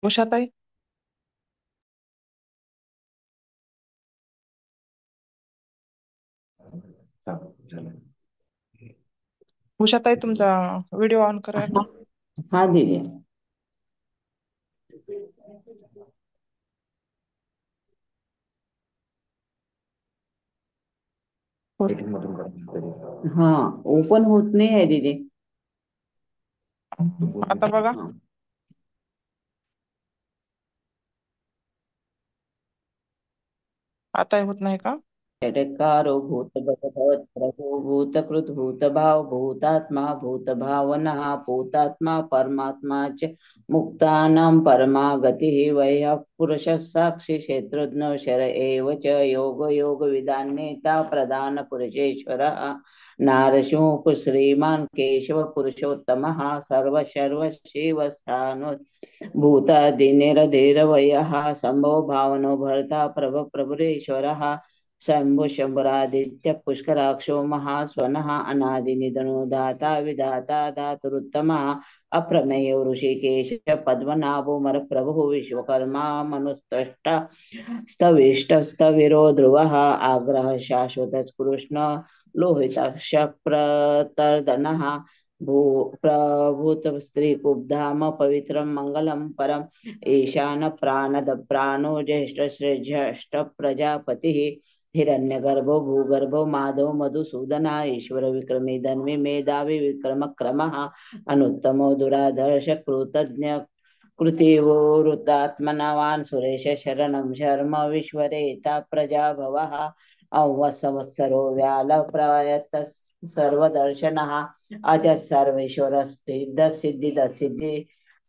उषाताई. उषाताई, तुमचा video on करा एकदा. हाँ हाँ दीदी। हाँ, ओपन होत नाही आहे दीदी। आता बघा. हाँ, आता होत नाही का? षटकारो भूत भगवत प्रभु भूतकृत भूत भाव भूतात्मा भूत भावना भूतात्मा परमात्मा च मुक्तानां परमा गतिः वयः पुरुषः साक्षी क्षेत्रज्ञ शर एव च योग योग विदान्नेता प्रधान पुरुषेश्वरः नारसिंह श्रीमान केशव पुरुषोत्तमः सर्व सर्व शिव स्थानु भूतादिनिरधिरवयः शम्भो भावनो भर्ता प्रभ प्रभुरेश्वरः शंभु शंभरादित्य पुष्कराक्षो महास्वनः अनादिनिधनो दाता विधाता धातुरुत्तमः अप्रमेयो ऋषिकेश पद्मनाभो मर प्रभु विश्वकर्मा मनुस्तष्टा स्तविष्ट स्तविरो ध्रुवः आग्रह शाश्वत कृष्ण लोहिताक्ष प्रतर्दनः भू प्रभूत स्त्री कुब्धाम पवित्रं मंगलम परम ईशान प्राणद प्राणो ज्येष्ठ श्रेष्ठ प्रजापति हिरण्यगर्भो भूगर्भो माधव मधुसूदना ईश्वर विक्रमे धन्वी मेधावी विक्रम क्रमः अनुत्तमो दुराधर्ष कृतज्ञ कृतिवोरुतात्मनवान् सुरेश शरणं शर्म विश्वरेता प्रजा भवः संवत्सरो व्याल प्रयत सर्वदर्शनः अज सर्वेश्वर सिद्धि सिद्धि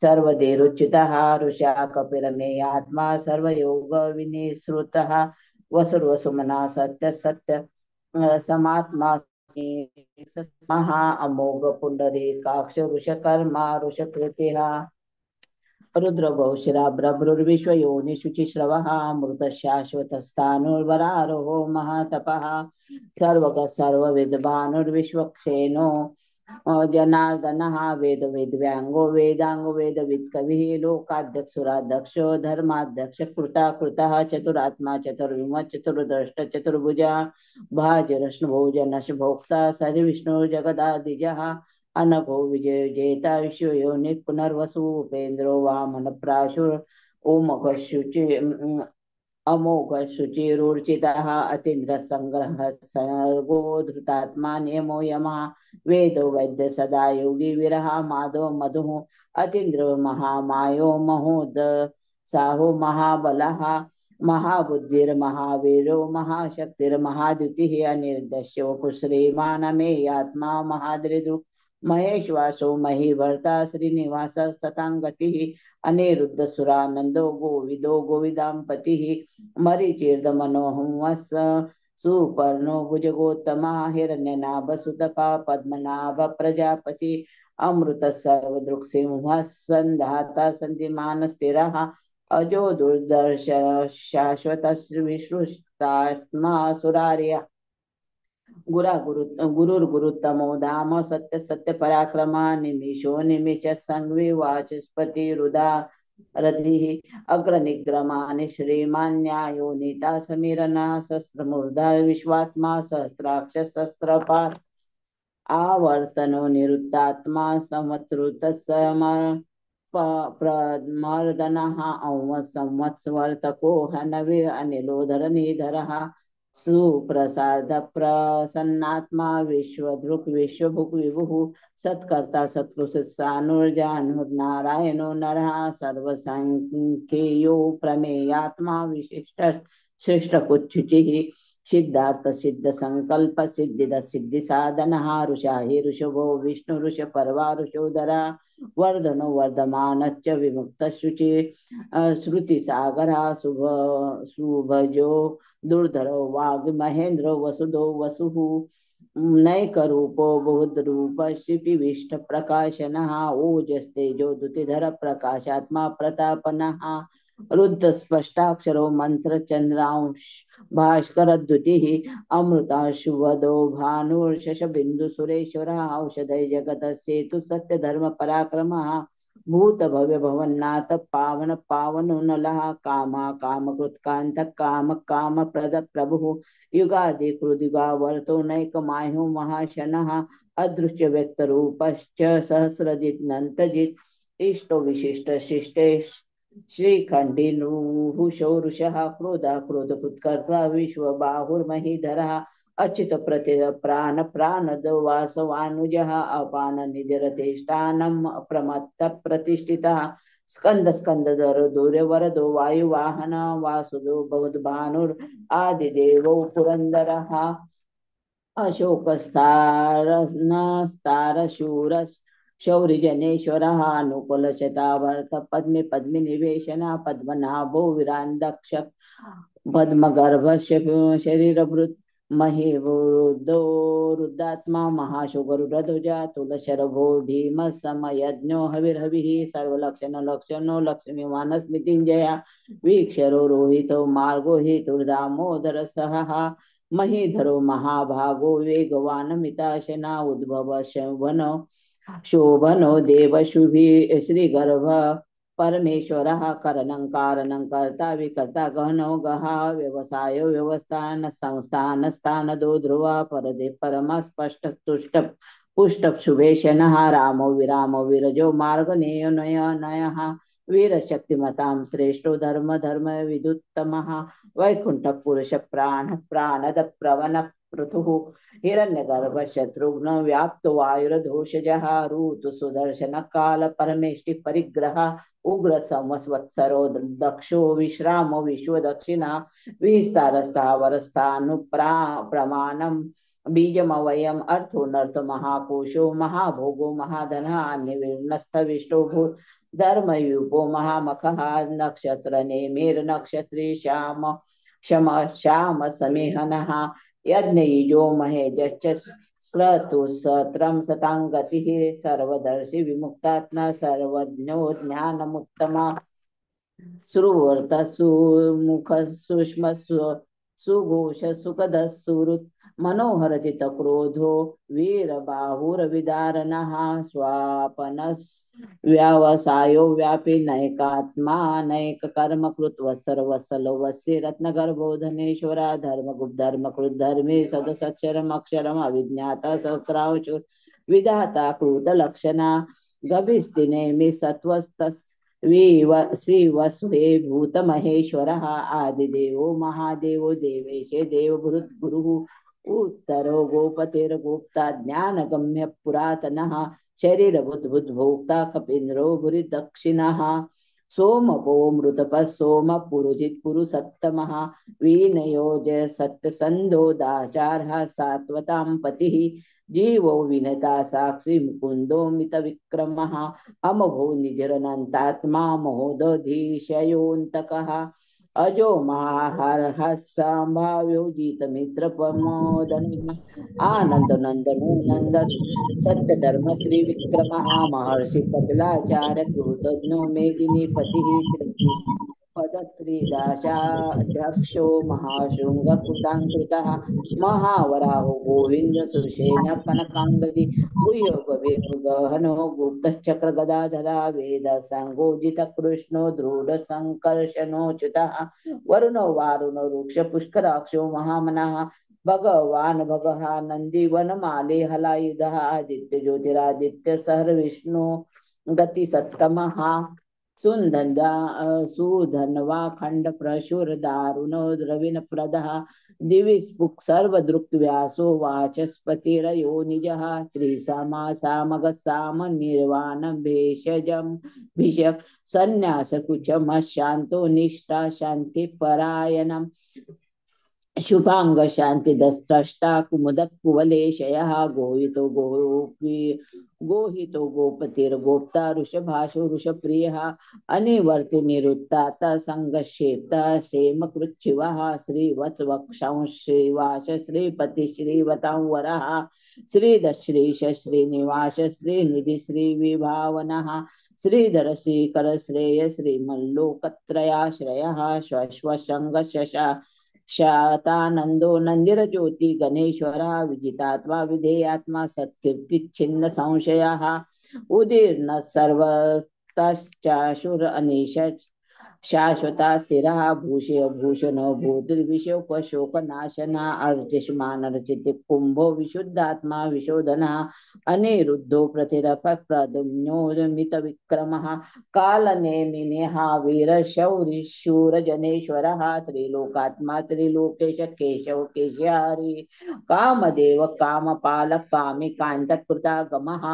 सर्वदेरुच्युतः ऋषा कपिरमे आत्मा सर्वयोग विनिश्रुतः वसुर्वसुमना सत्य सत्य समात्मा महा अमोघ पुंडरीकाक्ष वृषकर्मा वृषकृतिः रुद्रघोषिरा ब्रभ्रुर्विश्वयोनि शुचिश्रवः मृत शाश्वतस्थाणुर्वरारोहो महातपः सर्वगः सर्वविद्वानुर्विश्वक्सेनो जनार्दनः वेद वेद्व्यांगो वेदांगो वेदवित् कविः लोकाध्यक्षुराध्यक्षो धर्माध्यक्ष कृता कृतः चतुरात्मा चतुर्विमः चतुर्द्रष्ट चतुर्भुजा भाजनश्भोजनश भोक्ता सरिविष्णु जगदादिजः अनघो विजय जेता विश्व योनि पुनर्वसु उपेन्द्रो वामन प्राशुर ओमघ शुचि अमोघ शुचिरूर्चितः अतीन्द्र संग्रह सर्गो धृतात्मा नियमो यमा वेदो वैद्य सदा योगी विरह माधव मधु अतीन्द्र महामायो महोद साहो महाबलः महाबुद्धिर्महावीरो महाशक्तिर्महाद्युतिः अनिर्दश्यो कुश्रीमानमेयात्मा महादृदु महेश्वासो महीभर्ता श्रीनिवास सतांगतिः अनिरुद्ध सुरानंदो गोविदो गोविदाम्पतिः मरीचीर्दमनोहंस सुपर्णो भुजगोत्तमा हिरण्यनाभ सुतपा पद्मनाभ प्रजापति अमृत सर्वदृक्सिंह संधाता संधिमान स्थिरः अजो दुर्दर्श शाश्वत विश्रुतात्मा सुरार्य गुरा गुरु गुरुर्गुरुतमो धाम सत्य सत्य पराक्रमा निमिषो निमिष संघ्वी वाचस्पति रुदा रधिः अग्रनिग्रमानि श्रीमान्यायो नीता समीरना शस्त्रमूर्धा विश्वात्मा सहस्राक्ष शस्त्रपात् आवर्तनो निरुक्तात्मा समत्रुत प्रमर्दनः औम संवत्सवर्तको हनवीर अनिलोधरनिधरः सुप्रसाद प्रसन्नात्मा विश्वदृक् विश्वभुक् विभुः सत्कर्ता सत्कृतसानुर्जानुर्नारायणो नरः सर्वसंख्येयो प्रमेयात्मा विशिष्ट श्रेष्ठकुच्युचिः सिद्धार्थ सिद्ध संकल्प सिद्धिद सिद्धि साधन ऋषा हि ऋषभो विष्णु ऋष पर्वा ऋषोदरा वर्धनो वर्धमान विमुक्त शुचि श्रुति सागरा शुभ शुभजो दुर्धरो वाग महेंद्रो वसुदो वसुः नैक रूपो बहुत रूप शिपिविष्ट प्रकाशन ओजस्तेजो दुतिधर प्रकाशात्मा प्रतापनः रुद्र स्पष्टाक्षरो मंत्र चंद्रांश भास्कर द्युतिः अमृताशुवदो भानुर्शश बिंदु सुरेश्वर औषधय जगत सेतु सत्य धर्म पराक्रमः भूत भव्य भवन्नाथ पावन पावनो नलः कामा कामकृत्कान्त काम काम प्रद प्रभुः युगादि कृदिगावर्तो नैकमाह्यो महाशनः अदृश्य व्यक्त रूपश्च सहस्रजित् नन्तजित् इष्टो विशिष्ट शिष्टे श्रीखण्डिनूहुषोरुषः क्रोधः क्रोधकृत्कर्ता विश्वबाहुर्महीधरः अच्युत प्रति प्राण प्राणदो वासवानुजः अपान निधिरतिष्ठानम् अप्रमत्त प्रतिष्ठितः स्कंद स्कंदधर दूर्यवरदो वायुवाहन वासुदो भवद्भानुर् आदिदेवो पुरन्दरः अशोकस्तारस्तारशूर शौर्यजनेश्वरः अनुकुलशतावर्त पद्मे पद्मे निवेशना पद्मनाभो विरान्दक्ष पद्मगर्भ शरीरभृत् महीवृद्धो रुद्रात्मा महाशुगरुध्वजा तुलशरभो भीम समयज्ञो हविर्हविः सर्वलक्षण लक्षणो लक्ष्मीवान स्मृतिञ्जया वीक्षरो रोहितो मार्गो हेतुर्दामोदर सहः महीधरो महाभागो वेगवान मिताशना उद्भव शोभनो देवशुभि श्रीगर्भ परमेश्वरः करणं कारणं कर्ता विकर्ता गहनो गहा व्यवसायो व्यवस्थान संस्थान स्थानदो ध्रुवा परदे परम स्पष्ट तुष्ट पुष्ट शुभेशनः रामो विरामो विरजो मार्गनेयो नय नयः वीर शक्तिमतां श्रेष्ठो धर्म धर्म विदुत्तमः वैकुंठ पुरुष प्राण प्राणद प्रवन पृथुः हिरण्यगर्भ शत्रुघ्न व्याप्तो वायुर्धोषजः ऋतु सुदर्शन काल परमेष्टि परिग्रह उग्र संवत्सरो दक्षो विश्रामो विश्व दक्षिणा विस्तारस्थावरस्थानुप्रा प्रमाणम बीजमवयम अर्थो नर्थ महाकोशो महाभोगो महाधन निविर्नस्थविष्टो भू धर्मयुपो महामखः नक्षत्र नेमिर नक्षत्री श्याम क्षम श्याम समेहनः यज्ञयुजो महेजश्च क्रतुसत्रं सताङ्गतिः सर्वदर्शी विमुक्तात्मा सर्वज्ञो ज्ञानमुत्तमा सुवर्त सुमुख सूक्ष्म सुघोष सुखद सुहृत् मनोहर चित क्रोधो वीर बाहुर विदारणः स्वापनस् व्यवसायो व्यापी नैकात्मा नैक कर्म कृत्व सर्वसलो वस्य रत्नगर्भो धनेश्वरा धर्मगुप्त धर्मकृत धर्मे सदसक्षरम अक्षरम अविज्ञाता सहस्रावचुर विधाता कृत लक्षणा गभिस्तिनेमि सत्वस्तस् श्रीवसुहे भूत महेश्वरः आदिदेवो महादेवो देवेशे देवभृत् गुरुः उत्तरो गोपतिर्गोप्ता ज्ञानगम्य पुरातनः शरीरभूत भोक्ता कपीन्द्रो भूरि दक्षिणः सोमपो मृतप सोम पुरुजित पुरुषत्तमः वीनयोज सत्यसंधो दाचारः सात्वतां पतिः जीवो विनता साक्षी मुकुंदो मित विक्रमः अमभो निधिरनन्तात्मा महोदधीशयोऽन्तकः अजो महाहरः संभाव्यो जितमित्र प्रमोदनः आनंद नंदनो नंद सत्यधर्म त्रिविक्रमः महर्षि कपिलाचार्य कृतज्ञो मेदिनी पतिः पदस्त्रीदाशाध्यक्षो महाशृङ्गकृताङ्कृतः महावराहो गोविन्द सुषेण कनकाङ्गदी गुह्यगहनो गुप्तश्चक्रगदाधरा वेदसङ्गोजित कृष्णो दृढसङ्कर्षणोच्युतः वरुणो वारुणो वृक्ष पुष्कराक्षो महामनः भगवान् भगः नन्दिवनमाले हलायुधः आदित्य ज्योतिरादित्य सहर विष्णु गति सत्तमः सुधन्वा सुधन्वा खंड प्रशुर दारुणो द्रविण प्रदः दिविस्पुक सर्वदृक् व्यासो वाचस्पतिरयो निजः त्रिसमा सामग साम निर्वाण भेषजम भिषक संन्यास कुचम शांतो निष्ठा शांति परायणम शुभांग शांति दस्त्रष्टा कुमुदक कुवलेशयः गोहितो गोपी गोहितो गोपतिर्गोप्ता ऋषभाशो ऋषप्रियः अनिवर्ति निरुत्ताता संगक्षेप्ता क्षेमकृच्छिवः श्रीवत्सवक्षं श्रीवास श्रीपति श्रीवतांवरः श्रीदश्रीश श्रीनिवास श्रीनिधि श्रीविभावनः श्रीधर श्रीकर श्रेय श्रीमल्लोकत्रयाश्रयः श्वश्वसंगशशा शातानंदो नंदिर ज्योति गणेश्वर विजितात्मा विधेयात्मा सत्कीर्ति छिन्न संशय उदीर्ण सर्व तश्चाशुर अनिश शाश्वता स्थिरा भूषय भूषण भूतिर्विशोक नाशना अर्चिष्मान अर्चिति कुंभो विशुद्धात्मा विशोधना अनिरुद्धो प्रतिरफ प्रद्युम्नोर्मित विक्रमः कालनेमिनेः वीरशौरिशूर जनेश्वरः त्रिलोकात्मा त्रिलोकेश केशव केशहारी कामदेव कामपाल कामिकान्तकृतागमः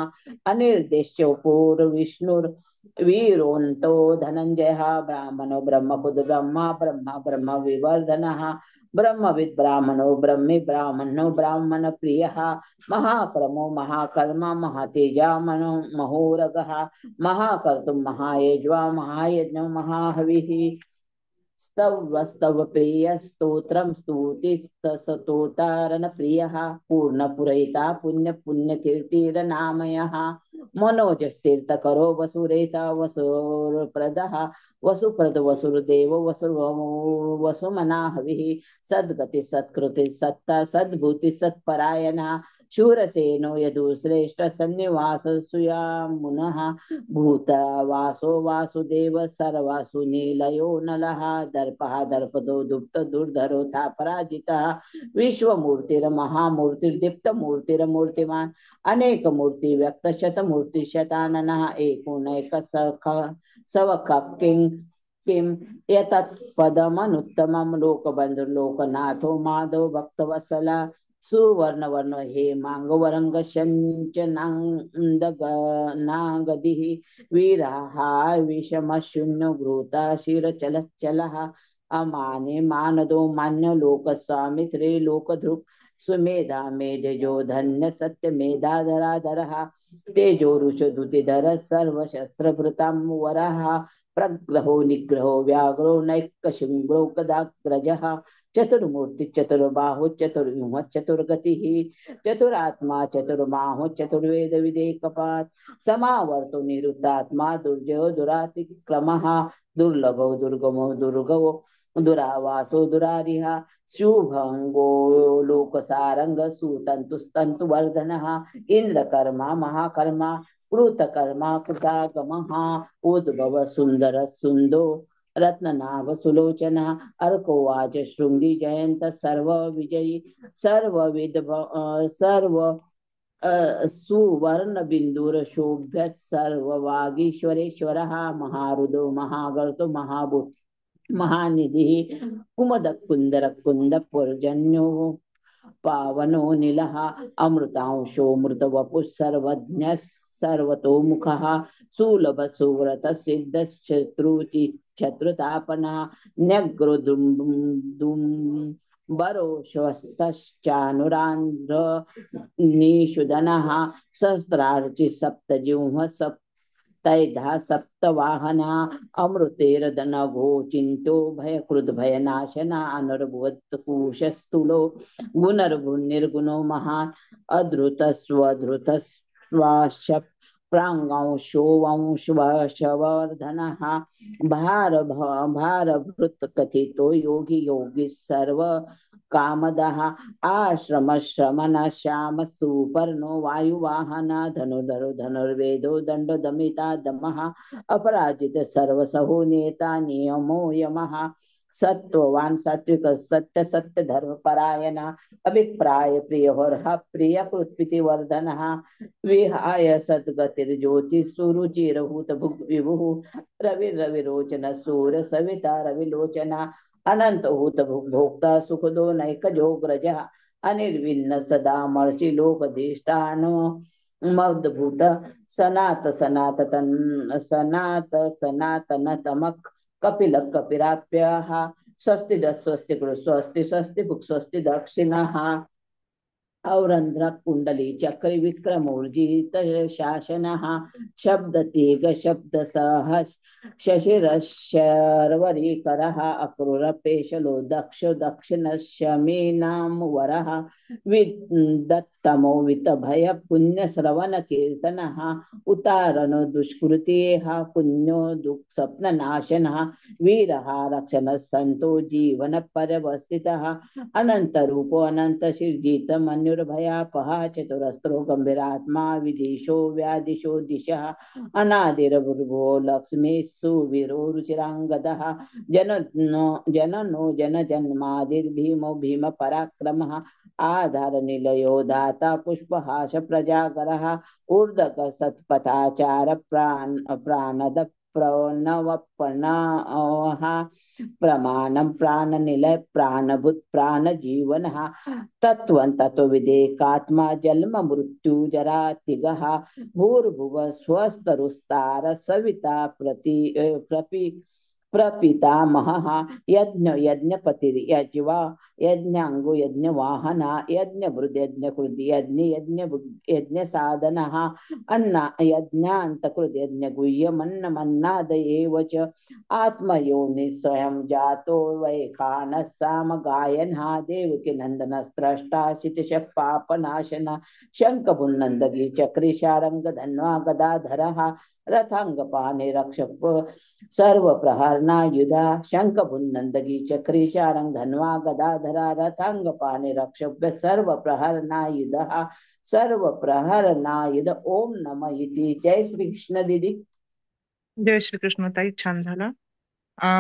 अनिर्देश्यो पूर्वविष्णुर् वीरोन्तो धनञ्जयः ब्राह्मणो ब्रह्मपुत्र ब्रह्मा ब्रह्मा ब्रह्म विवर्धनः ब्रह्मविद् ब्राह्मणो ब्रह्मी ब्राह्मणो ब्राह्मण प्रियः महाक्रमो महाकर्मा महातेजा मनो महोरगः महाकर्तुं महायज्वा महायज्ञो महाहविः स्तव प्रिय स्तोत्रम स्तुतिस्तोतारण प्रियः पूर्णपुरहिता पुण्य पुण्यतीर्तिर नामयः मनोजस्तीर्थकरो वसुरेता वसुप्रदः वसुप्रद वसुदेव वसुमना हविः सद्गति सत्कृति सत्ता सद्भूति सत्परायणः शूरसेनो यदुश्रेष्ठ सन्निवास सुयामुनः भूतवासो वासुदेव सर्वासु नीलयो नलः दर्पः दर्पदो दुप्त दुर्धरोथा पराजितः विश्वमूर्तिर्महामूर्तिर्दीप्तमूर्तिर्मूर्तिमान् अनेक मूर्ति व्यक्त शतमूर्ति शताननः एकोनैक सवकिं किं यतत्पदमनुत्तमं लोकबन्धुर्लोकनाथो माधव भक्तवत्सला सुवर्णवर्ण हे मांगवरंग शंचनागदिः वीराहा विषमशून्य घृता शिरचलच्चलः अमाने मानदो मान्य लोकस्वामी त्रिलोकधृक् सुमेधा मेधजो धन्य सत्य मेधाधराधरः तेजो रुषधुतिधर सर्वशस्त्रभृतां वरः प्रग्रहो निग्रहो व्याघ्रो नैकशृङ्गो कदाग्रजः चतुर्मूर्ति चतुर्बाहु चतुर्युह चतुर्गतिः चतुरात्मा चतुर्बाहु चतुर्वेद विदेकपात् समावर्तो निरुद्धात्मा दुर्जयो दुरातिक्रमः दुर्लभो दुर्गमो दुर्गवो दुरावासो दुरारिः शुभंगो लोकसारंग सुतंतुस्तंतुवर्धनः इंद्रकर्मा महाकर्मा कृतकर्मा कृतागमः उद्भव सुंदर सुंदो रत्ननाभ सुलोचना अर्कोवाच शृंगी जयंत सर्व विजयी सर्वविद सर्व सुवर्ण बिंदुर शोभ्य सर्ववागीश्वरेश्वरः महारुदो महागर्तो महाभूत महानिधि कुमद कुंदर कुंद पर्जन्यो पावनो नीलः अमृतांशो मृत वपु सर्वज्ञ सर्वतोमुखः सुलभ सुव्रत सिद्ध शत्रुचि शत्रुतापना न्यग्रो दुम बरो श्वस्तश्चानुरान्ध्र निषुदनः सहस्रार्चि सप्तजिह्व तैधा सप्तवाहना अमृतेरदनघो चिंतो भयकृद भयनाशना अनर्भुवत्कुशस्थूलो गुणर्भुर्निर्गुणो महान् अधृतस्वधृतस्वाश प्रांगांशो वंशवर्धनः भारभृत कथितो योगी योगी सर्व कामदः आश्रम श्रमण श्याम सुपर्णो वायुवाहन धनुर्धरो धनुर्वेदो दंड दमिता दमः अपराजित सर्वसहो नेता नियमो यमः सत्ववान सात्विक सत्य सत्य धर्म परायण अभिप्राय प्रिय प्रिय कृत्पिति वर्धनः विहाय सद्गतिर्ज्योति सुरुचिरहूत भुक् विभुः रवि रविरोचन सूर सविता रविलोचना अनंत हूत भोक्ता सुखदो नैकजोग्रजः अनिर्विन्न सदा मर्षि लोकधिष्ठानो मद्भूत सनातन तमक कपिल कपिराप्यः स्वस्ति स्वस्ति स्वस्ति स्वस्ति भुक् स्वस्ति दक्षिणः औरंध्र कुंडली चक्र विक्रमोर्जित शासनः शब्द तेग शब्द सह शशिर शर्वरीकरः अक्रूर पेशलो दक्ष दक्षिण शमीनाम वरः विदत्तमो वित भय पुण्य श्रवण कीर्तनः उतारण दुष्कृतेः पुण्यो दुख स्वप्न नाशनः वीरः रक्षण संतो जीवन परवस्थितः अनंत रूपो अनंत शिर्जित मन्युर चतुर्भयापहा चतुरस्त्रो गंभीरात्मा विदेशो व्यादिशो दिशः अनादिर्भुवो लक्ष्मीस्सु वीरो रुचिरांगदः जननो जन जन्मादिर्भीमो भीम पराक्रमः आधार निलयो दाता पुष्पहास प्रजागरः ऊर्धक सत्पथाचार प्राणद प्रणवपणः प्रमाणं प्राणनिलय प्राणभूत प्राणजीवनः तत्त्वं तत्त्वविदेकात्मा जन्म मृत्यु जरा तिगः भूर्भुवः स्वस्तरुस्तार सविता प्रपितामहः यज्ञ यज्ञपतिर्यज्वा यज्ञांगो यज्ञवाहना यज्ञभृद् यज्ञकृद् यज्ञ साधनः अन्ना यज्ञान्तकृद् यज्ञगुह्यमन्नमन्नाद एव च आत्मयोनि स्वयं जातो वैखानः सामगायनः देवकीनन्दनस्त्रष्टा शितशः पापनाशनः शङ्खभुन्नन्दगी चक्रिशारङ्गधन्वा गदाधरः रथाङ्गपाणे रक्षक सर्वप्रहरणायुधा शङ्खभुन्नन्दगी चक्रिशारङ्ग धन्वा गदाधरा रथाङ्गपाणे रक्षभ्य सर्वप्रहरणायुधः सर्वप्रहरणायुध ओम नमः इति. जय श्री कृष्ण दीदी. जय श्रीकृष्ण ताई, छान झाला.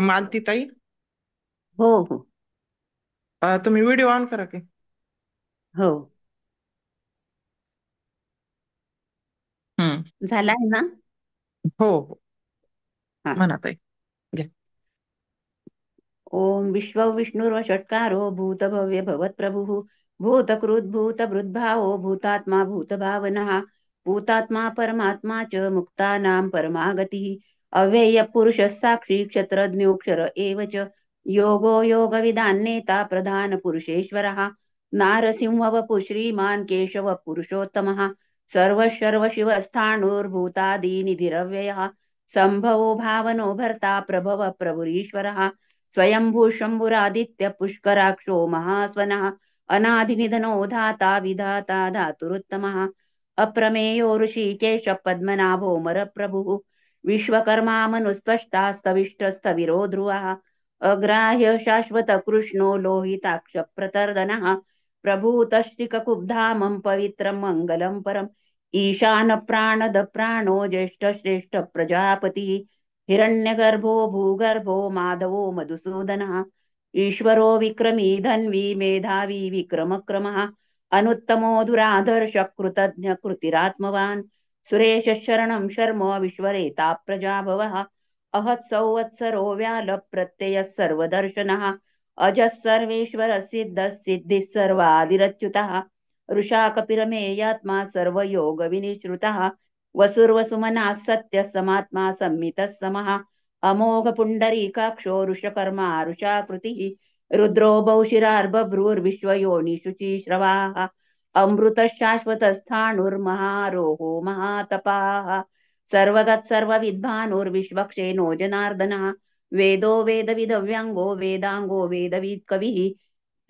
मालती ताई, हो हो तुम्ही व्हिडिओ ऑन करा की. हो हम्म. झालाय ना. हो हो, हा. म्हणा ताई. घ्या. ओम विश्व विष्णुर्वषट्कारो भूतभव्य भवत्प्रभुः भूतकृद्भूतभृद्भावो भूतात्मा भूतभावनः भूतात्मा परमात्मा च मुक्तानां परमागतिः अव्ययः पुरुषः साक्षी क्षत्रज्ञोऽक्षर एव च योगो योगविदान्नेता प्रधानपुरुषेश्वरः नारसिंहवपुः श्रीमान् केशवः पुरुषोत्तमः सर्वशर्वशिवस्थाणुर्भूतादीनिधिरव्ययः सम्भवो भावनो भर्ता प्रभव प्रभुरीश्वरः स्वयंभू शंभुरादित्य पुष्कराक्षो महास्वनः अनादिनिधनो धाता विधाता धातुरुत्तमः अप्रमेयो ऋषिकेश पद्मनाभो मरप्रभुः विश्वकर्मा मनुस्पष्टास्तविष्टस्तविरो ध्रुवः अग्राह्य शाश्वत कृष्णो लोहिताक्ष प्रतर्दनः प्रभूतश्रिककुब्धामं पवित्रं मङ्गलं परम् ईशान प्राणद प्राणो ज्येष्ठ श्रेष्ठ प्रजापतिः हिरण्यगर्भो भूगर्भो माधवो मधुसूदनः ईश्वरो विक्रमी धन्वी मेधावी विक्रमक्रमः अनुत्तमो दुराधर्ष कृतज्ञ कृतिरात्मवान् सुरेश शरणं शर्म विश्वरेता प्रजाभवः अहत् संवत्सरो व्याल प्रत्ययः सर्वदर्शनः अजः सर्वेश्वर सिद्धः सिद्धिः सर्वादिरच्युतः ऋषा कपिरमेयात्मा सर्वयोग विनिश्रुतः वसुर्वसुमनः सत्य समात्मा संमितः समः अमोघ पुंडरीकाक्षो ऋषकर्मा ऋषाकृतिः रुद्रो बहुशिरार्बभ्रूर्विश्वयोनिशुचिश्रवाः अमृत शाश्वत स्थाणुर्महारोहो महातपाः सर्वगत् सर्वविद्भानुर्विश्वक्षेनो जनार्दनः वेदो वेदविदव्यङ्गो वेदाङ्गो वेदवित् कविः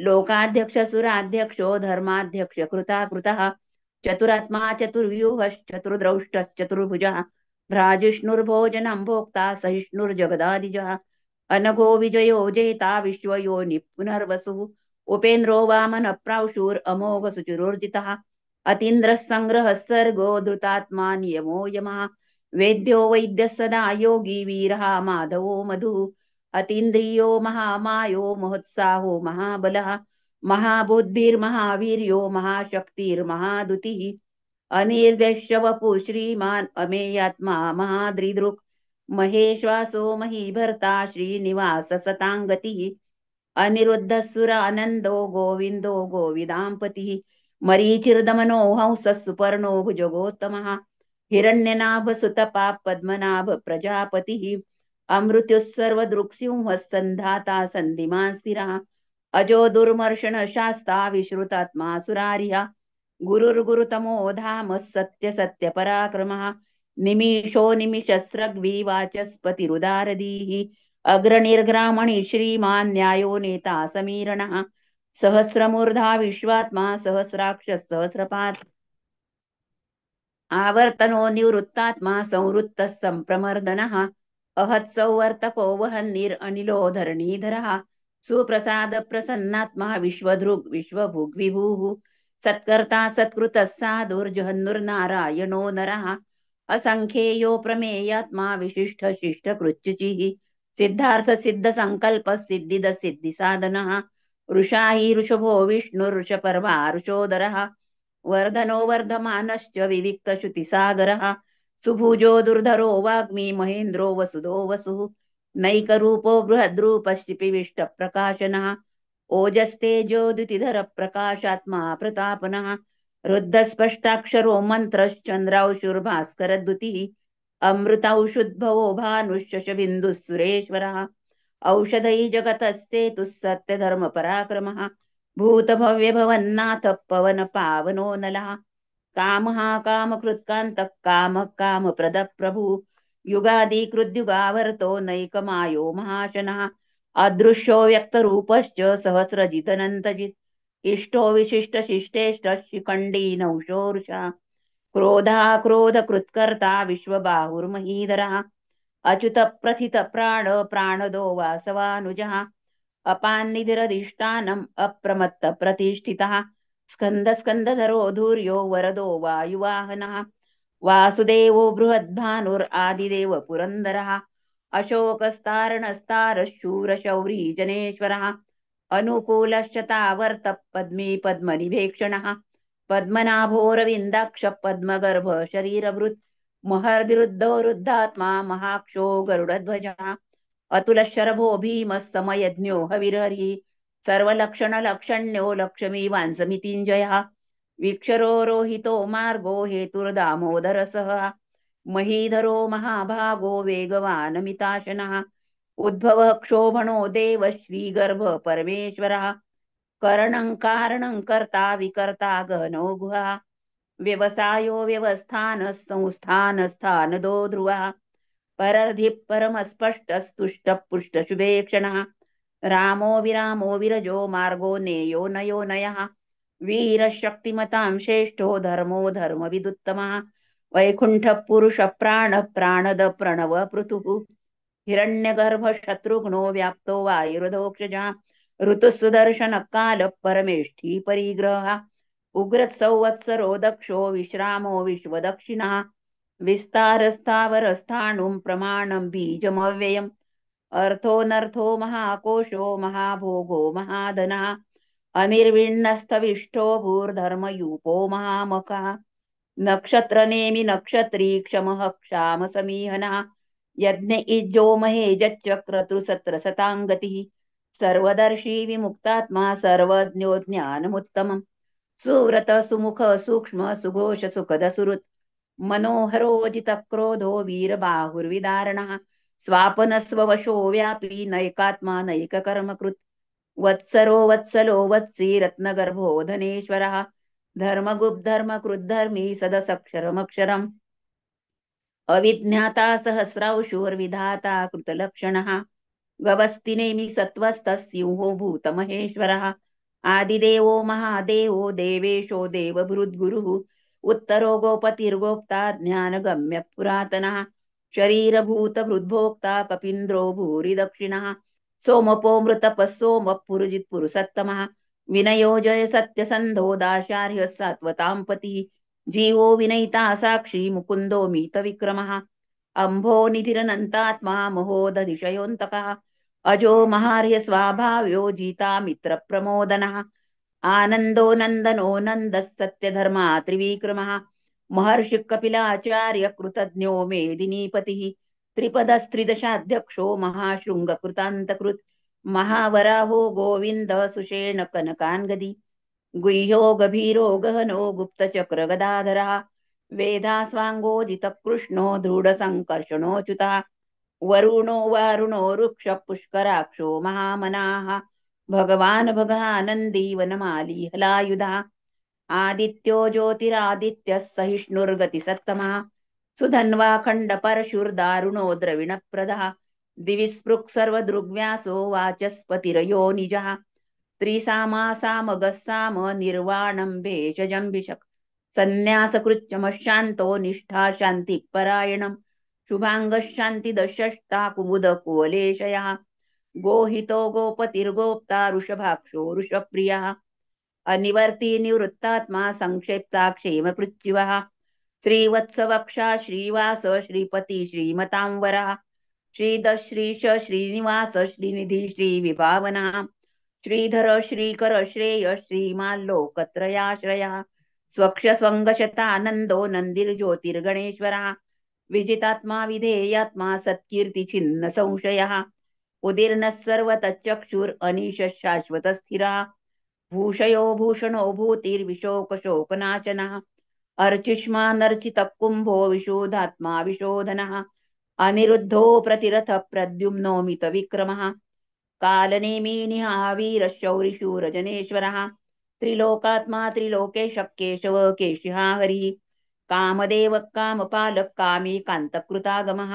लोकाध्यक्ष सुराध्यक्षो धर्माध्यक्ष कृताकृतः चतुरात्मा चतुर्व्यूहश्चतुर्द्रष्टश्चतुर्भुजः भ्राजिष्णुर्भोजनं भोक्ता सहिष्णुर्जगदादिजः अनघो विजयो जेता विश्वयोनि पुनर्वसुः उपेन्द्रो वामन प्रांशुरमोघ सुचिरोर्जितः अतीन्द्रः संग्रहः सर्गो धृतात्मा नियमो यमः वेद्यो वैद्यः सदा योगी वीरः माधवो मधुः अतीन्द्रियो महामायो महोत्साहो महाबलः महाबुद्धिर्महावीर्यो महाशक्तिर्महादुतिः अनिर्देश्यवपु श्रीमान् अमेयात्मा महाद्रिदृक् महेश्वासो महीभर्ता श्रीनिवास सताङ्गतिः अनिरुद्धः सुरानन्दो गोविन्दो गोविदाम्पतिः मरीचिर्दमनो हंसः सुपर्णो भुजगोत्तमः हिरण्यनाभसुतपा पद्मनाभ प्रजापतिः अमृत्युः सर्वदृक्सिंहः सन्धाता सन्धिमान् स्थिरः अजो दुर्मर्षण शास्ता विश्रुतात्मा सुरारिः गुरुर्गुरुतमो धाम सत्य सत्य पराक्रमः निमिषो निमिषस्रग्वी वाचस्पतिरुदारधीः अग्रनिर्ग्रामणि श्रीमान् न्यायो नेता समीरणः सहस्रमूर्धा विश्वात्मा सहस्राक्ष सहस्रपात् आवर्तनो निवृत्तात्मा संवृत्तः संप्रमर्दनः अहत्सौवर्तको वहन्निरनिलो धरणीधरः सुप्रसाद प्रसन्नात्मा विश्वधृग् विश्वभुग् विभुः सत्कर्ता सत्कृतः साधुर्जहन्नुर्नारायणो नरः असंख्येयो प्रमेयात्मा विशिष्ट शिष्ट कृच्युचिः सिद्धार्थ सिद्ध संकल्प सिद्धिद सिद्धि साधनः ऋषाहि ऋषभो विष्णुर्षपर्वा ऋषोदरः वर्धनो वर्धमानश्च विविक्त श्रुतिसागरः सुभुजो दुर्धरो वाग्मी महेन्द्रो वसुधो वसुः नैकरूपो बृहद्रूपश्चिपिविष्ट प्रकाशनः ओजस्तेजोदितिधर प्रकाशात्मा प्रतापनः रुद्धस्पष्टाक्षरो मन्त्रश्चन्द्रांशुर्भास्करद्युतिः अमृतौषुद्भवो भानुश्च बिन्दुः सुरेश्वरः औषधै जगतस्तेतुः सत्यधर्मपराक्रमः भूतभव्यभवन्नाथ पवन पावनो नलः कामः कामकृत्कान्तः कामः कामप्रदः प्रभुः युगादिकृद्युगावर्तो नैकमायो महाशनः अदृश्यो व्यक्तरूपश्च सहस्रजितनन्तजित् इष्टो विशिष्टशिष्टेष्ट शिखण्डी नौषोरुषा क्रोधाक्रोधकृत्कर्ता विश्वबाहुर्महीधरः अच्युत प्रथित प्राण प्राणदो वासवानुजः अपान्निधिरधिष्ठानम् अप्रमत्त प्रतिष्ठितः स्कन्द स्कन्दधरो धूर्यो वरदो वायुवाहनः वासुदेवो बृहद्भानुरादिदेव पुरन्दरः अशोकस्तारणस्तारशूरशौरी जनेश्वरः अनुकूलश्च पद्मी पद्मनिभेक्षणः पद्मनाभोरविन्दाक्ष पद्मगर्भ शरीरभृत् महर्दिरुद्धो रुद्धात्मा महाक्षो गरुडध्वजः अतुलशरभो भीमः समयज्ञो हविर्हरिः सर्वलक्षणलक्षण्यो लक्ष्मी वांसमितिञ्जयः वीक्षरो रोहितो मार्गो हेतुर्दामोदरसः महीधरो महाभागो वेगवानमिताशनः उद्भव क्षोभणो देव श्रीगर्भ परमेश्वरः करणं कारणं कर्ता विकर्ता गहनो गुहा व्यवसायो व्यवस्थान संस्थान स्थानदो ध्रुवः परर्धि परमस्पष्टस्तुष्ट पुष्ट शुभेक्षणः रामो विरामो विरजो मार्गो नेयो नयो नयः वीरशक्तिमतां श्रेष्ठो धर्मो धर्मविदुत्तमः वैकुण्ठ पुरुष प्राण प्राणद प्रणव पृथुः हिरण्यगर्भ शत्रुघ्नो व्याप्तो वायुर्धोक्षजा ऋतुः सुदर्शन काल परमेष्ठी परिग्रह उग्रत संवत्सरो दक्षो विश्रामो विश्वदक्षिणः विस्तारस्थावरस्थाणुं प्रमाणं बीजमव्ययम् अर्थोऽनर्थो महाकोशो महाभोगो महाधनः अनिर्विण्णस्तविष्टो भूर्धर्मयूपो महामखः नक्षत्रनेमि नक्षत्री क्षमः क्षाम समीहनः यज्ञ इज्जो महेजच्चक्रतुसत्रसताङ्गतिः सर्वदर्शी विमुक्तात्मा सर्वज्ञो ज्ञानमुत्तमम् सुव्रत सुमुख सूक्ष्म सुघोष सुखद सुहृत् मनोहरोजितक्रोधो वीरबाहुर्विदारणः स्वापनस्ववशो व्यापी नैकात्मा नैककर्मकृत् वत्सरो वत्सलो वत्सी रत्नगर्भो धनेश्वरः धर्मगुप्धर्मकृद्धर्मी सदसक्षरमक्षरम् अविज्ञाता सहस्रांशुर्विधाता कृतलक्षणः गवस्तिनेमि सत्त्वस्तसिंहो भूतमहेश्वरः आदिदेवो महादेवो देवेशो देवभृद्गुरुः उत्तरो गोपतिर्गोप्ता ज्ञानगम्य पुरातनः शरीरभूतभृद्भोक्ता कपीन्द्रो भूरि दक्षिणः सोमपो मृतपः सोमः पुरुजित्पुरुषत्तमः विनयो जय सत्यसन्धो दाशार्य सात्वतां पतिः जीवो विनयिता साक्षी मुकुन्दो मीतविक्रमः अम्भो निधिरनन्तात्मा महोदधिशयोऽन्तकः अजो महार्य स्वाभाव्यो जिता मित्रप्रमोदनः आनन्दो नन्दनो नन्दः सत्यधर्मा त्रिविक्रमः महर्षि कपिलाचार्य कृतज्ञो मेदिनीपतिः त्रिपदस्त्रिदशाध्यक्षो महाशृङ्गकृतान्तकृत् महावराहो गोविन्द सुषेण कनकान्गदी गुह्यो गभीरो गहनो गुप्तचक्रगदाधरः वेदास्वाङ्गोजितकृष्णो दृढसङ्कर्षणोऽच्युतः वरुणो वारुणो वृक्ष पुष्कराक्षो महामनाः भगवान् भगानन्दी वनमाली हलायुधः आदित्यो ज्योतिरादित्यः सहिष्णुर्गतिसत्तमः सुधन्वा खण्डपरशुर्दारुणो द्रविणप्रदः दिविस्पृक् सर्वदृग्व्यासो वाचस्पतिरयो निजः त्रिसामासामगः साम निर्वाणं भेषजम्बिषक् सन्न्यासकृच्चमशान्तो निष्ठा शान्तिपरायणम् शुभाङ्गः शान्तिदषष्टा कुमुद कुवलेशयः गोहितो गोपतिर्गोप्ता वृषभाक्षो वृषप्रियः अनिवर्ती निवृत्तात्मा संक्षेप्ता क्षेमकृत्युवः श्रीवत्सवक्षा श्रीवास श्रीपती श्रीमतांवरः श्रीदश्रीश श्रीनिवास श्रीनिधी श्रीविभावना श्रीधर श्रीकर श्रेय श्रीमाल्लोकत्रयाश्रयः स्वक्ष स्वंगशतानंदो नंदिर्ज्योतिर्गणेश्वरः विजितात्मा विधेयात्मा सत्कीर्ती छिन्न संशयः उदीर्णः सर्वतच्चक्षुर अनीश शाश्वत स्थिरः भूषयो भूषणो भूतिर्विशोकशोकनाशनः अर्चिष्मानर्चितः कुम्भो विशोधात्मा विशोधनः अनिरुद्धो प्रतिरथ प्रद्युम्नो मितविक्रमः कालनेमी निहावीरशौरिशूरजनेश्वरः त्रिलोकात्मा त्रिलोकेश केशव केशिहा हरिः कामदेव कामपालः कामी कान्तकृतागमः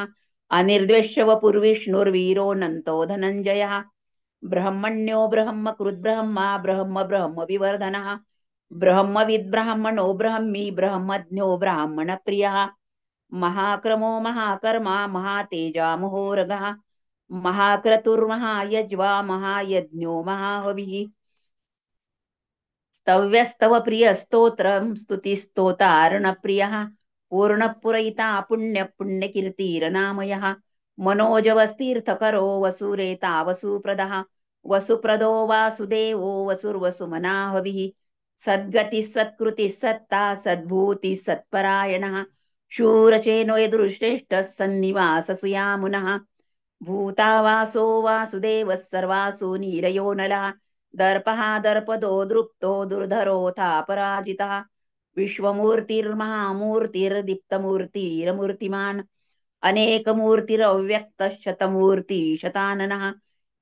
अनिर्द्वेष्यवपुर्विष्णुर्वीरो नन्तो धनञ्जयः ब्रह्मण्यो ब्रह्मकृद्ब्रह्मा ब्रह्म ब्रह्म विवर्धनः ब्रह्मविद्ब्राह्मणो ब्रह्मी ब्रह्मज्ञो ब्राह्मणप्रियः महाक्रमो महाकर्मा महातेजा महोरगः महाक्रतुर्महायज्वा महायज्ञो महाहविः स्तव्यस्तव प्रिय स्तोत्रं स्तुतिस्तोतारण प्रियः पूर्णपुरयिता पुण्य पुण्यकीर्तिरनामयः मनोजवस्तीर्थकरो वसुरेता वसुप्रदः वसुप्रदो वासुदेवो वसुर्वसुमनाहविः सद्गतिः सत्कृतिः सत्ता सद्भूतिः सत्परायणः शूरसेनो यदुश्रेष्ठः सन्निवाससुयामुनः भूतावासो वासुदेवः सर्वासु नीरयो नलः दर्पः दर्पदो दृप्तो दुर्धरोऽथापराजितः विश्वमूर्तिर्महामूर्तिर्दीप्तमूर्तिरमूर्तिमान् अनेकमूर्तिरव्यक्तः शतमूर्ति शताननः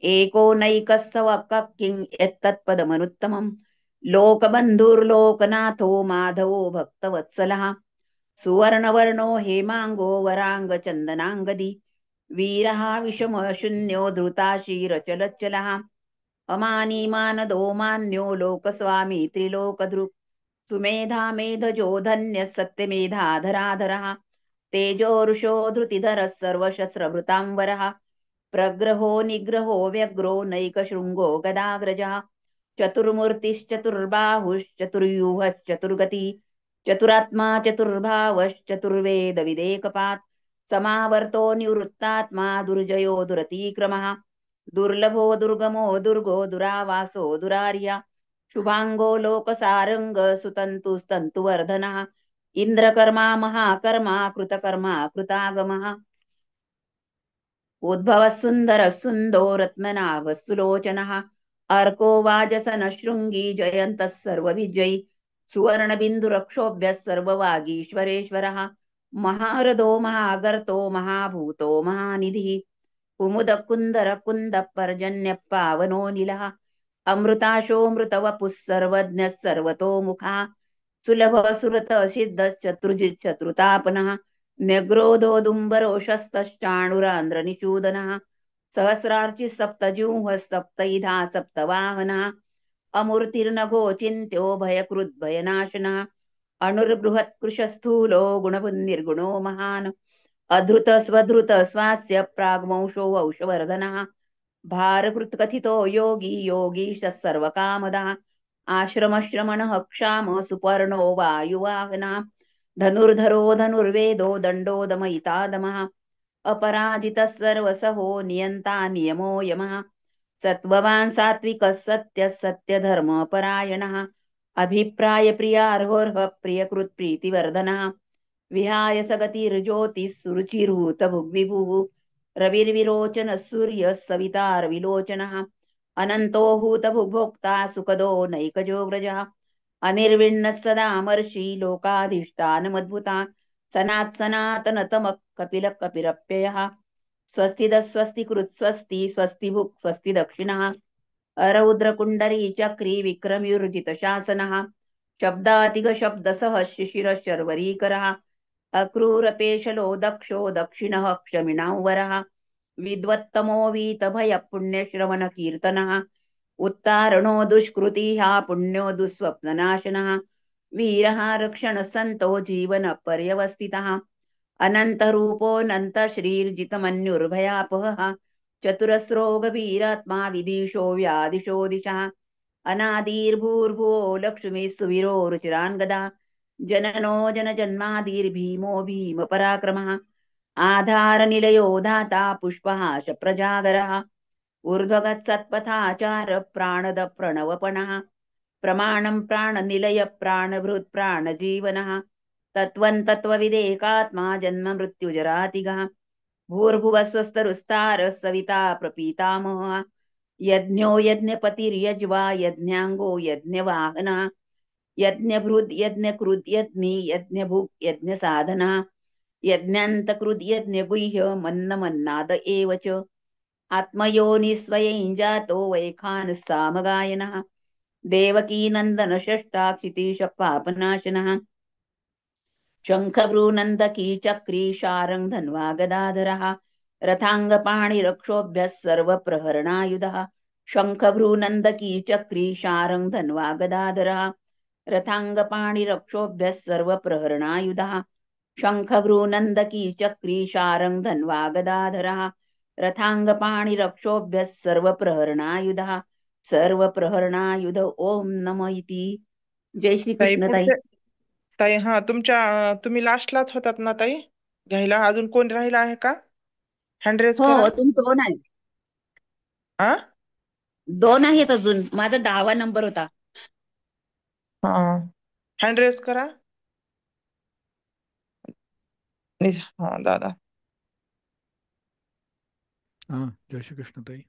एको नैकः सवक्कः किं यत्तत्पदमनुत्तमम् लोकबन्धुर्लोकनाथो माधवो भक्तवत्सलः सुवर्णवर्णो हेमांगो वरांगचन्दनांगदी वीरः विषमशून्यो धृताशीरचलच्चलः अमानी मानदो मान्यो लोकस्वामी त्रिलोकदृक् सुमेधा मेधजो धन्यः सत्यमेधाधराधरः तेजोरुषो धृतिधरः सर्वशस्त्रभृतांवरः प्रग्रहो निग्रहो व्यग्रो नैकशृङ्गो गदाग्रजः चतुर्मूर्तिश्चतुर्बाहुश्चतुर्व्यूहश्चतुर्गति चतुरात्मा चतुर्भावश्चतुर्वेदविदेकपात् समावर्तो निवृत्तात्मा दुर्जयो दुरतिक्रमः दुर्लभो दुर्गमो दुर्गो दुरावासो दुरार्य शुभांगो लोकसारंग सुतंतुस्तंतुवर्धनः इंद्रकर्मा महाकर्मा कृतकर्मा कृतागमः उद्भवः सुन्दरः सुन्दो रत्ननाभः सुलोचनः अर्को वाजसन शृङ्गी जयन्तः सर्वविजयी सुवर्णबिन्दुरक्षोभ्यः सर्ववागीश्वरेश्वरः महारथो महागर्तो महाभूतो महानिधिः कुमुदकुन्दरकुन्दः पर्जन्यः पावनो निलः अमृताशोऽमृतवपुः सर्वज्ञः सर्वतोमुखः सुलभः सुरतः सिद्धश्चतुर्जिच्चतुर्तापनः न्यग्रोधोदुम्बरोषस्तश्चाणुरान्द्रनिषूदनः सहस्रार्चिः सप्तजिह्वः सप्तैधा सप्तवाहनः अमूर्तिर्नभोचिन्त्यो भयकृद्भयनाशनः अणुर्बृहत्कृशस्थूलो गुणपुन्निर्गुणो महान् अधृत स्वधृत स्वास्य प्राग्वंशो वंशवर्धनः भारकृत्कथितो योगी योगीशः सर्वकामदः आश्रमश्रमणः क्षाम सुपर्णो वायुवाहनः धनुर्धरो धनुर्वेदो दण्डो दमयितादमः अपराजितः सर्वसहो नियन्ता नियमो यमः सत्त्ववान् सात्विकः सत्यः सत्यधर्मपरायणः अभिप्रायप्रियार्होर्ह प्रियकृत्प्रीतिवर्धनः विहाय सगतिर्ज्योतिः सुरुचिर्हूतभुग्विभुः रविर्विरोचनः सूर्यः सवितारविलोचनः अनन्तो हूतभुग्भोक्ता सुखदो नैकजोग्रजः अनिर्विण्णः सदामर्षि लोकाधिष्ठानमद्भुता सनातनतमः कपिलः कपिरप्ययः स्वस्तिदः स्वस्तिकृत् स्वस्ति स्वस्तिभुक् स्वस्ति दक्षिणः अरौद्रकुण्डरी चक्री विक्रमयुर्जितशासनः शब्दातिगशब्दसः शिशिरः शर्वरीकरः अक्रूरपेशलो दक्षो दक्षिणः क्षमिणावरः विद्वत्तमो वीतभयः पुण्यश्रवणकीर्तनः उत्तारणो दुष्कृतिः पुण्यो दुःस्वप्ननाशनः वीरः रक्षणसन्तो जीवनपर्यवस्थितः अनन्तरूपोऽनन्तश्रीर्जितमन्युर्भयापहः चतुरस्रो गभीरात्मा विदिशो व्यादिशो दिशः अनादिर्भूर्भुवो लक्ष्मी सुवीरो रुचिरान् गदा जननो जनजन्मादिर्भीमो भीमपराक्रमः आधारनिलयो धाता पुष्पहास प्रजागरः ऊर्ध्वगत्सत्पथाचार प्राणद प्रणवपणः प्रमाणं प्राणनिलय प्राणभृत् प्राणजीवनः तत्त्वं तत्त्वविदेकात्मा जन्म मृत्युजरातिगः भूर्भुवस्वस्तरुस्तारः सविता प्रपीतामहः यज्ञो यज्ञपतिर्यज्वा यज्ञाङ्गो यज्ञवाहनः यज्ञभृद् यज्ञकृद् यज्ञी यज्ञभुक् यज्ञसाधना यज्ञान्तकृद् यज्ञगुह्य मन्नमन्नाद एव च आत्मयोनिस्वयं जातो वैखानः सामगायनः देवकीनन्दनषष्ठाक्षितिशपापनाशनः शङ्खभ्रूनन्दकी चक्री शारङ्ग धन्वा गदाधरः रथाङ्गपाणिरक्षोभ्यः सर्वप्रहरणायुधः शङ्खभ्रूनन्दकी चक्री शारङ्ग धन्वा गदाधरः रथाङ्गपाणिरक्षोभ्यः सर्वप्रहरणायुधः शङ्खभ्रूनन्दकी चक्री शारङ्ग धन्वा गदाधरः रथाङ्गपाणिरक्षोभ्यः सर्वप्रहरणायुधः सर्वप्रहरणायुध ओम नम इति. जय श्री ताई कृष्ण ताई. पुढचे ताई, हा तुम्ही लास्टलाच होतात ना ताई घ्यायला? अजून कोण राहिला आहे का? हँड रेज हो करा. हो, तुम्ही दोन आहेत. आ दोन आहेत अजून, माझा 10वा नंबर होता. हा, हँड रेज करा. हा दादा. हा, जय श्री कृष्ण ताई.